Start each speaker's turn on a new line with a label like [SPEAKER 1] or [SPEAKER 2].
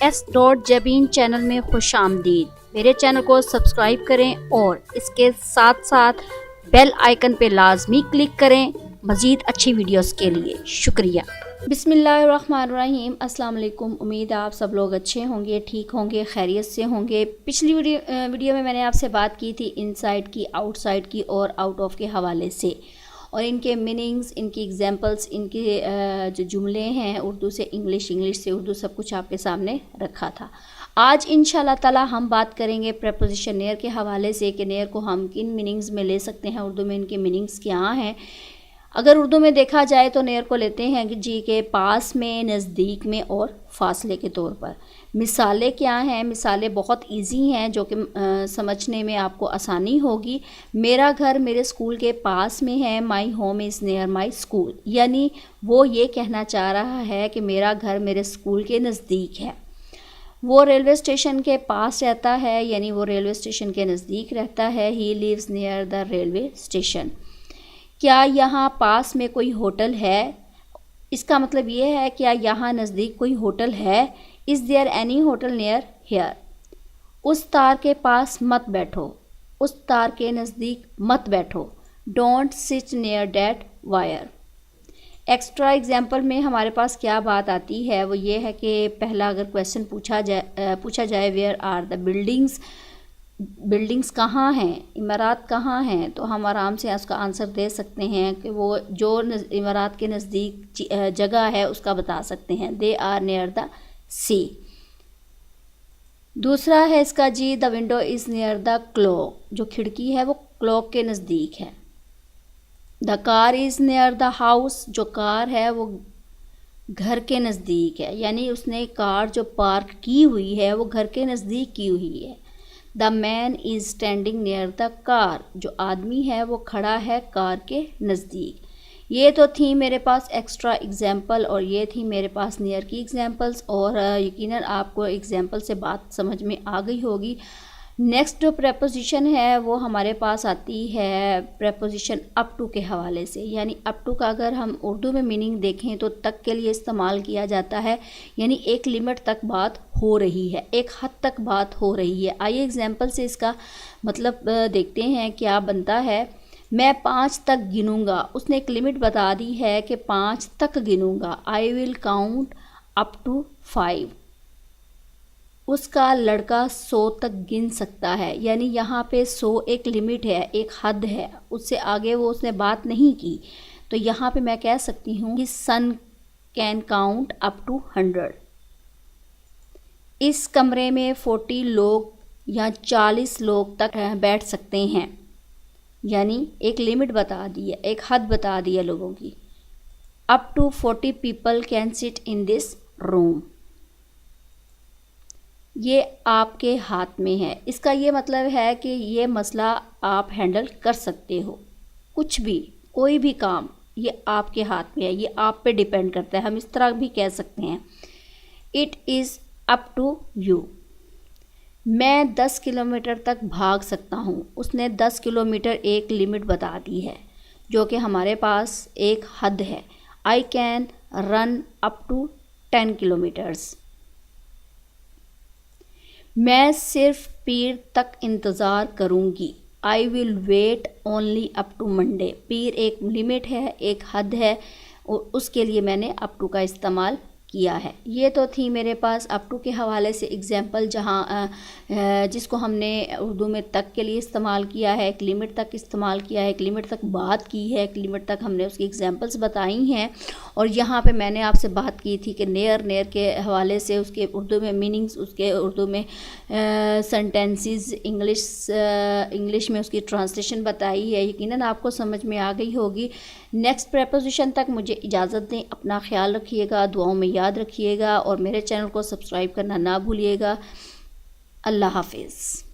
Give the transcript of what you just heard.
[SPEAKER 1] S.Jabin channel में खुश आमदीद। मेरे चैनल को सब्सक्राइब करें और इसके साथ साथ बेल आइकन पे लाजमी क्लिक करें मज़ीद अच्छी वीडियोस के लिए। शुक्रिया। बिस्मिल्लाहिर्रहमानिर्रहीम। अस्सलाम वालेकुम। उम्मीद है आप सब लोग अच्छे होंगे, ठीक होंगे, खैरियत से होंगे। पिछली वीडियो में मैंने आपसे बात की थी इनसाइड की, आउटसाइड की और आउट ऑफ के हवाले से, और इनके मीनिंग्स, इनकी एग्जांपल्स, इनके जो जुमले हैं उर्दू से इंग्लिश, इंग्लिश से उर्दू, सब कुछ आपके सामने रखा था। आज इंशाल्लाह ताला हम बात करेंगे प्रेपोजिशन नेयर के हवाले से कि नेयर को हम किन मीनिंग्स में ले सकते हैं, उर्दू में इनके मीनिंग्स क्या हैं। अगर उर्दू में देखा जाए तो नेयर को लेते हैं कि जी के पास में, नज़दीक में और फासले के तौर पर। मिसालें क्या हैं? मिसालें बहुत इजी हैं जो कि समझने में आपको आसानी होगी। मेरा घर मेरे स्कूल के पास में है। My home is near my school, यानी वो ये कहना चाह रहा है कि मेरा घर मेरे स्कूल के नज़दीक है। वो रेलवे स्टेशन के पास रहता है, यानी वो रेलवे स्टेशन के नज़दीक रहता है। He lives near the railway station. क्या यहाँ पास में कोई होटल है? इसका मतलब ये है क्या यहाँ नज़दीक कोई होटल है? Is there any hotel near here? उस तार के पास मत बैठो, उस तार के नज़दीक मत बैठो। Don't sit near that wire. Extra example में हमारे पास क्या बात आती है, वो ये है कि पहला अगर क्वेश्चन पूछा जाए where are the buildings, buildings कहाँ हैं, इमारत कहाँ हैं, तो हम आराम से उसका आंसर दे सकते हैं कि वो जो इमारत के नज़दीक जगह है उसका बता सकते हैं। They are near the sea. दूसरा है इसका जी, the window is near the clock. जो खिड़की है वो क्लॉक के नज़दीक है। The car is near the house. जो कार है वो घर के नज़दीक है, यानी उसने कार जो पार्क की हुई है वो घर के नज़दीक की हुई है। The man is standing near the car. जो आदमी है वो खड़ा है कार के नज़दीक। ये तो थी मेरे पास एक्स्ट्रा एग्जाम्पल और ये थी मेरे पास नियर की एग्जाम्पल्स, और यकीनन आपको एग्जाम्पल से बात समझ में आ गई होगी। नेक्स्ट जो प्रेपोजिशन है वो हमारे पास आती है प्रेपोजिशन अप टू के हवाले से। यानी अप टू का अगर हम उर्दू में मीनिंग देखें तो तक के लिए इस्तेमाल किया जाता है, यानी एक लिमिट तक बात हो रही है, एक हद तक बात हो रही है। आइए एग्जाम्पल से इसका मतलब देखते हैं क्या बनता है। मैं 5 तक गिनूँगा। उसने एक लिमिट बता दी है कि 5 तक गिनूँगा। I will count up to 5। उसका लड़का 100 तक गिन सकता है, यानी यहाँ पे 100 एक लिमिट है, एक हद है, उससे आगे वो उसने बात नहीं की। तो यहाँ पे मैं कह सकती हूँ कि सन कैन काउंट अप टू 100। इस कमरे में 40 लोग या 40 लोग तक बैठ सकते हैं, यानी एक लिमिट बता दी है, एक हद बता दी है लोगों की। Up to 40 people can sit in this room. ये आपके हाथ में है। इसका ये मतलब है कि ये मसला आप हैंडल कर सकते हो। कुछ भी, कोई भी काम ये आपके हाथ में है, ये आप पे डिपेंड करता है। हम इस तरह भी कह सकते हैं it is up to you. मैं 10 किलोमीटर तक भाग सकता हूँ। उसने 10 किलोमीटर एक लिमिट बता दी है, जो कि हमारे पास एक हद है। I can run up to 10 kilometres. मैं सिर्फ पीर तक इंतज़ार करूँगी। I will wait only up to Monday. पीर एक लिमिट है, एक हद है, और उसके लिए मैंने अप टू का इस्तेमाल किया है। ये तो थी मेरे पास अप टू के हवाले से एग्जाम्पल, जहाँ जिसको हमने उर्दू में तक के लिए इस्तेमाल किया है, एक लिमिट तक इस्तेमाल किया है, एक लिमिट तक बात की है, एक लिमिट तक हमने उसकी एग्जाम्पल्स बताई हैं। और यहाँ पे मैंने आपसे बात की थी कि नेयर, नेयर के हवाले से उसके उर्दू में मीनिंग्स, उसके उर्दू में सेंटेंसेस, इंग्लिश में उसकी ट्रांसलेशन बताई है। यकीनन आपको समझ में आ गई होगी। नेक्स्ट प्रेपोजिशन तक मुझे इजाज़त दें। अपना ख्याल रखिएगा, दुआओं में याद रखिएगा और मेरे चैनल को सब्सक्राइब करना ना भूलिएगा। अल्लाह हाफिज़।